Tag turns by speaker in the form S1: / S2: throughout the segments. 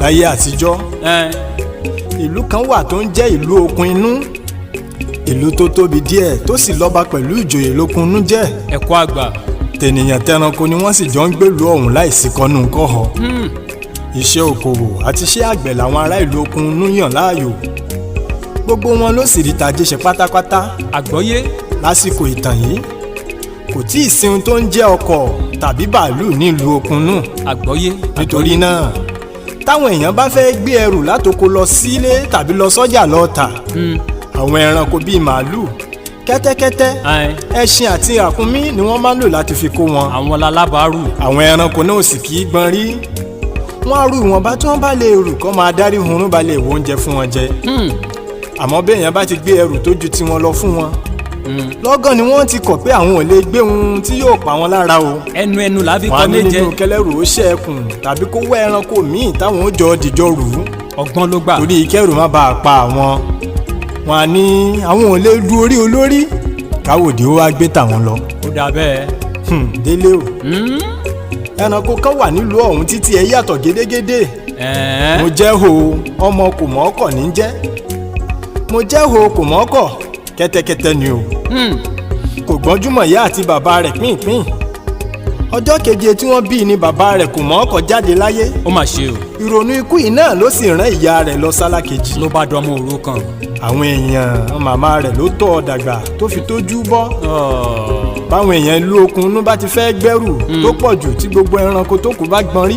S1: láyé àtijọ́ ìlú kan wà tó ń jẹ́ ìlú okun inú, ìlú tó tóbi díẹ̀ tó sì lọ́ba pẹ̀lú ìjòyè lókun inú jẹ́.
S2: ẹ̀kọ́ àgbà.
S1: tènìyàn tẹranko ni wọ́n sì jọ ń gbèlú ọ̀hún láìsí kọ́nú kọ́họ. iṣẹ́ òkòwò àti iṣẹ́ àgbẹ̀ làwọn ará ìlú okun inú yàn láàyò. gbogbo wọn ló sì rí tajé ṣe pátápátá.
S2: àgbọ́yé.
S1: lásìkò ìtàn yìí kò tí ì sí ohun tó ń jẹ́ ọkọ̀ tàbí bàálù nílùú okun inú.
S2: àgbọ́yé.
S1: nítorí náà táwọn èèyàn bá fẹ́ gbé ẹrù látoko lọ sílé tàbí lọ sọ́jà lọ tà, àwọn ẹranko bíi màálù, kẹ́tẹ́kẹ́tẹ́, ẹṣin àti ràkúnmí ni wọ́n máa ń lò láti fi kó wọn.
S2: àwọn lalábàárù.
S1: àwọn ẹranko náà sì kì í gbọ́n rí. wọ́n á rú ìwọ̀nba tí wọ́n bá lè rù kọ́ máa darí hunrún bá lè wo oúnjẹ fún wọn jẹ. àmọ́ bí èèyàn bá ti gbé ẹrù tó ju tiwọn lọ fún wọn, lọ́gán ni wọ́n ti kọ̀ pé àwọn ò lè gbé ohun tí yóò pa wọn lára o.
S2: ẹnu la fi kọ́
S1: wọ́n á ní
S2: méje.
S1: nínú kẹlẹ́rù ó ṣẹ́ẹ̀kùn tàbí kó wá ẹranko míì táwọn ó jọ dìjọ rù ú.
S2: ọgbọ́n ló gbà.
S1: torí kẹrù má bàa pa àwọn. wọ́n á ní àwọn ò lè du orí olórí káwòdì ó wá gbé tàwọn lọ.
S2: ó dà bẹ́ẹ̀.
S1: délé o. ẹranko kan wà nílùú ọ̀hún títí ẹ yàtọ̀ gédégédé. mo jẹ́ ho ọmọ kò mọ́kọ̀ ní jẹ́. mo jẹ́ ho kò mọ́kọ̀ kẹ́tẹ́kẹ́tẹ́ ni o. kò gbọ́njúmọ̀ ìyá àti bàbá rẹ̀ pínpín. ọjọ́ keje tí wọ́n bí ni bàbá rẹ̀ kò mọ́kọ̀ jáde láyé.
S2: ó mà ṣe o.
S1: ìrònú ikú yìí náà ló sì rán ìyá rẹ̀ lọ sálákejì.
S2: ló bá dọmọ òrukàn.
S1: àwọn èèyàn màmá rẹ̀ ló tọ́ ọ dàgbà tó fi tójú bọ́. báwọn èèyàn ìlú okun inú bá ti fẹ́ gbẹ́rù tó pọ̀ jù tí gbogbo ẹranko tó kù bá gbọ́n rí,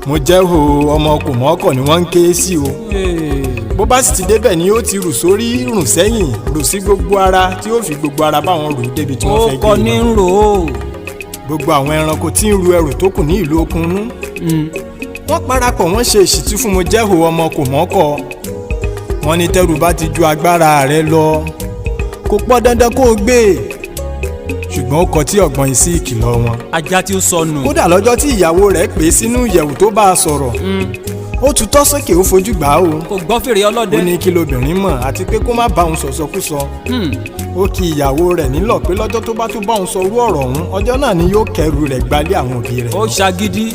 S1: mo jẹ́ ho ọmọ kò mọ́kọ̀ ni wọ́n ń ké sí o. bó bá sì ti débẹ̀ ni ó ti rù sórí rùn sẹ́yìn rù sí gbogbo ara tí ó fi gbogbo ara báwọn rù débi tí wọ́n fẹ́ gbé
S2: ó kọ́ ní ń rò ó.
S1: gbogbo àwọn ẹranko tí ń ru ẹrù tó kù ní ìlú okun inú wọ́n parapọ̀ wọ́n ṣe ìṣítí fún mo jẹ́ ho ọmọ kò mọ́kọ̀. wọ́n ní tẹ́rù bá ti ju agbára rẹ lọ kò pọ̀ dandan kó o gbé, ṣùgbọ́n ó kọ tí ọ̀gbọ́n yìí sí ìkìlọ̀ wọn.
S2: ajá tí ó sọnù.
S1: kódà lọ́jọ́ tí ìyàwó rẹ̀ pè é sínú ìyẹ̀wù tó bá a sọ̀rọ̀, ó tutọ́ sókè ó fojú gbà á o.
S2: kò gbọ́ fèrè ọlọ́dẹ.
S1: ó ní kí lobìnrin mọ̀ àti pé kó má bá òun sọ̀sọkúsọ. ó kì ìyàwó rẹ̀ nílọ̀ pé lọ́jọ́ tó bá tún bá òun sọ irú ọ̀rọ̀ ọ̀hún, ọjọ́ náà ni yóò kẹrù rẹ̀ gbalé àwọn òbí rẹ̀.
S2: ó ṣagídí.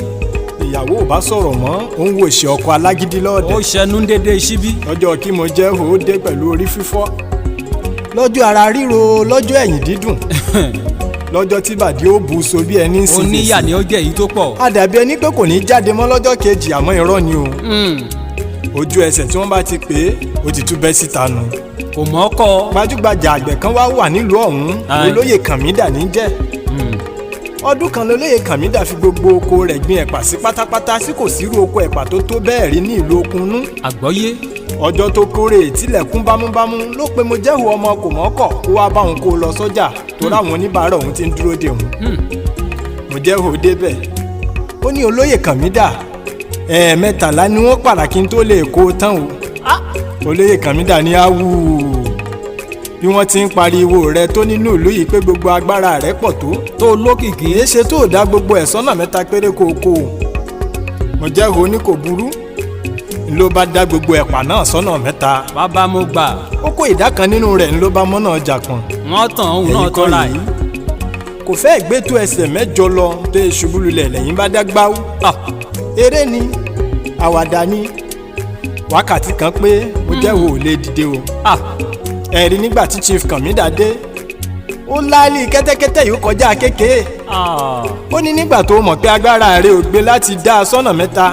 S1: ìyàwó ò bá sọ̀rọ̀ mọ́, ó ń wo ìṣe ọkọ alágídí lọ́ọ̀dẹ̀.
S2: ó ṣẹnu dédé síbí.
S1: lọ́jọ́ kí mo jẹ́ ó dé pẹ̀lú orí fífọ́, lọ́jọ́ ara ríro, lọ́jọ́ ẹ̀yìn dídùn, lọ́jọ́ tí bàdí ó bu so bí ẹni ń sin fèsì.
S2: oníyà ni ó jẹ́ èyí tó pọ̀.
S1: a dàbí ẹni pé kò ní jáde mọ́ lọ́jọ́ kejì, àmọ́ irọ́ ni o. ojú ẹsẹ̀ tí wọ́n bá ti pè é ó ti tú bẹ́ síta nù.
S2: kò mọ́kọ́.
S1: gbajúgbajà àgbẹ̀ kan wá wà nílùú ọ̀hún, olóyè kàmídà ní jẹ́. ọdún kan lolóyè kàmídà fi gbogbo oko rẹ̀ gbin ẹ̀pà sí pátápátá tí kò sírú oko ẹ̀pà tó tó bẹ́ẹ̀ rí ní ìlú okun inú.
S2: àgbọ́yé.
S1: ọjọ́ tó kórè tilẹ̀kùn bámúbámú ló pe mo jẹ́hu ọmọ kò mọ́kọ̀ kó wá bá òun kó lọ sọ́jà tó ráwọn oníbàárà òun ti ń dúró dè òun. mo jẹ́hu débẹ̀, ó ní olóyè kàmídà ẹ̀ẹ̀mẹ́tàlá ni wọ́n pàrà kí n tó lè kó o tán o. olóyè kàmídà ní áwù bí wọ́n ti ń pariwo rẹ tó nínú ìlú yìí pé gbogbo agbára rẹ pọ̀ tó lókìkí èé ṣe tó dá gbogbo ẹ̀ sọ́nà mẹ́ta péré kó o kó o. mo jẹ́hu ní kò burú, ló bá dá gbogbo ẹ̀pà náà sọ́nà mẹ́ta.
S2: bàbá mo gbà.
S1: ó kó ìdá kan nínú rẹ̀ ló bá mọ́nà ọjà kan.
S2: wọ́n tàn òun náà tọ́ra yìí.
S1: kò fẹ́ gbé tó ẹsẹ̀ mẹ́jọ lọ tó ṣubú lulẹ̀ lẹ́yìn bá dá gbáwú. eré ni àwàdà ni wákàtí kan pé mo jẹ́wọ́ ò lè dìde o. ẹ̀rí nígbà tí chief kàmídà dé ó láálí kẹ́tẹ́kẹ́tẹ́ yìí kọjá kékeré. ó ní nígbà tó mọ̀ pé agbára rẹ̀ ò gbé láti dá a sọ́nà mẹ́ta,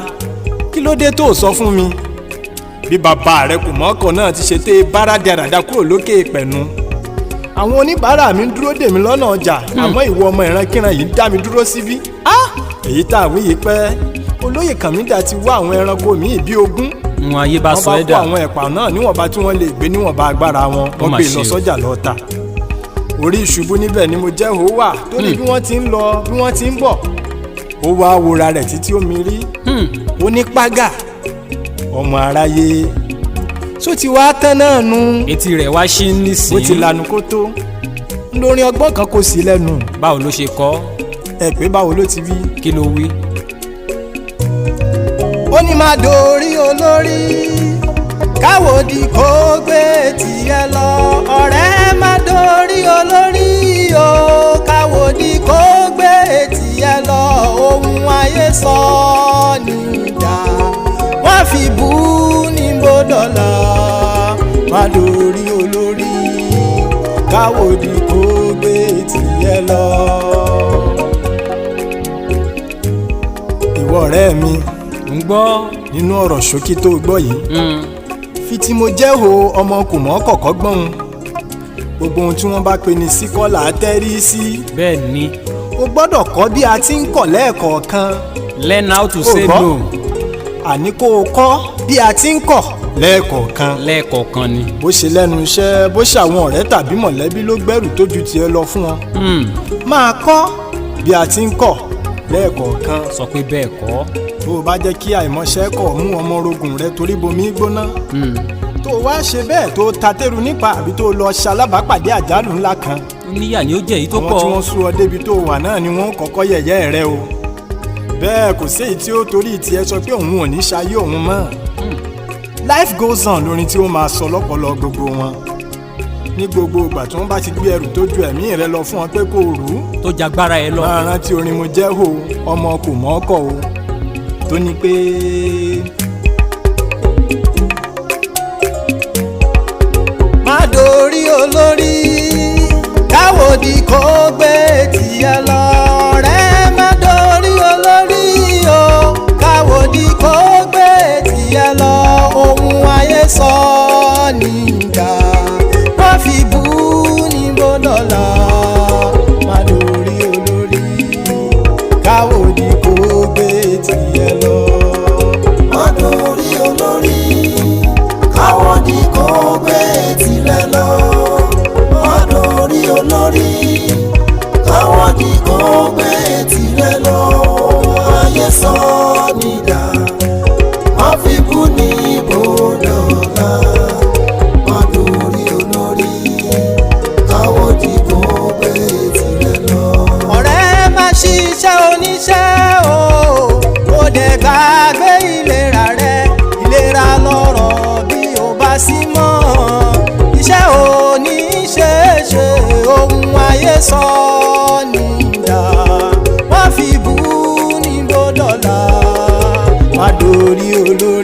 S1: kí ló dé tó sọ fún mi. bí bàbá rẹ kò mọ́kọ̀ náà ti ṣe tẹ́ báradì àràdà kúrò lókè ìpẹ̀nu. àwọn oníbàárà mi ń dúró dè mí lọ́nà ọjà, àmọ́ ìwọ ọmọ ìrankíran yìí ń dá mi dúró síbí. èyí tá a wí yìí pẹ́ olóyè kàmídà ti wá àwọn ẹranko míì bí ogún.
S2: wọn ayé bá sọ ẹ́ dà.
S1: wọ́n bá kó àwọn ẹ̀pà náà níwọ̀nba tí wọ́n lè gbé níwọ̀nba agbára wọn, wọ́n gbé lọ sọ́jà lọ tà. orí ìṣubú níbẹ̀ ni mo jẹ́ ó wà torí bí wọ́n ti ń lọ bí wọ́n ti ń bọ̀. ó wá wòra rẹ̀ títí ó mi rí. ó ní págà ọmọ aráyé só ti wá tán náà nu.
S2: etí rẹ̀ wá ṣí nísìnyí.
S1: ó ti lanu kó tó lórin ọgbọ́n kan kò sí lẹ́nu.
S2: báwo ló ṣe kọ́.
S1: ẹ pé báwo ló ti wí.
S2: kí ló wí.
S1: ó ní máa dorí olórí káwòdì kó gbé tiẹ̀ lọ. ọ̀rẹ́ máa dorí olórí o káwòdì kó gbé tiẹ̀ lọ. ohun ayé sọ nígbà dọ̀la má dorí olórí káwòdì kó gbé tìyẹ lọ. ìwọ ọ̀rẹ́ mi
S2: ń gbọ́.
S1: nínú ọ̀rọ̀ ṣókí tó gbọ́ yìí fi tí mo jẹ́ ho ọmọ kò mọ́ kọ̀kọ́ gbọ́n gbogbo ohun tí wọ́n bá pe ní síkọ́là tẹ́rí sí.
S2: bẹ́ẹ̀ ni.
S1: o gbọ́dọ̀ kọ́ bí a ti ń kọ̀ lẹ́ẹ̀kọ̀ọ̀kan.
S2: learn how to say no.
S1: àní kó o kọ́ bí a ti ń kọ̀ lẹ́ẹ̀kọ̀ọ̀kan.
S2: lẹ́ẹ̀kọ̀ọ̀kan ni.
S1: bó ṣe lẹ́nu iṣẹ́ bó ṣe àwọn ọ̀rẹ́ tàbí mọ̀lẹ́bí ló gbẹ́rù tó ju tiẹ̀ lọ fún wọn. máa kọ́ bí a ti ń kọ̀ lẹ́ẹ̀kọ̀ọ̀kan.
S2: sọ pé bẹ́ẹ̀ kọ́.
S1: tó o bá jẹ́ kí àìmọ̀ṣẹ́ kọ̀ mú ọmọ orogun rẹ torí bomi gbóná. tó o wá ṣe bẹ́ẹ̀ tó o ta tẹ́rù nípa àbí tó o lọ ṣalábàápàdé àjálù ńlá kan.
S2: níyà ni ó jẹ́ èyí tó pọ̀.
S1: àwọn tí wọ́n sún ọ débi tó o wà náà ni wọ́n kọ́kọ́ yẹ̀yẹ́ rẹ o. bẹ́ẹ̀ kò sí èyí tí ó torí tiẹ̀ sọ pé òun ò ní ṣayé òun mọ́. life goes on lórin tí ó máa sọ lọ́pọ̀lọ́ gbogbo wọn. ní gbogbo ìgbà tí wọ́n bá ti gbé ẹrù tó ju ẹ̀mí rẹ lọ fún wọn pé kó o rù ú.
S2: tó jagbára ẹ lọ.
S1: máa rántí orin mo jẹ́ ho ọmọ kò mọ́ ọkọ̀ o tó ní pé. má dorí olórí káwòdì kó gbé tìyẹ lọ rẹ́ má dorí olórí o káwòdì kó gbé tìyẹ lọ ohun ayé sọ nígbà wọ́n fi bú ní bọ́dọ̀là má dorí olórí káwòdì kó gbé tìyẹ lọ.
S3: má dorí olórí káwòdì kó gbé tìyẹ lọ. má dorí olórí káwòdì kó gbé tìyẹ lọ. ayé sọ nídà wọ́n fi bú ní bọ́dọ̀là má dorí olórí káwòdì kó gbé tìyẹ lọ.
S1: ọ̀rẹ́ má ṣiṣẹ́ oníṣẹ́ o kò dẹ̀ gbàgbé ìlera rẹ ìlera lọ́rọ̀ bí o bá sí mọ́ iṣẹ́ ò ní ṣe é ṣe ohun ayé sọ nídà wọ́n fi bú ní bọ́dọ̀là má dorí olórí.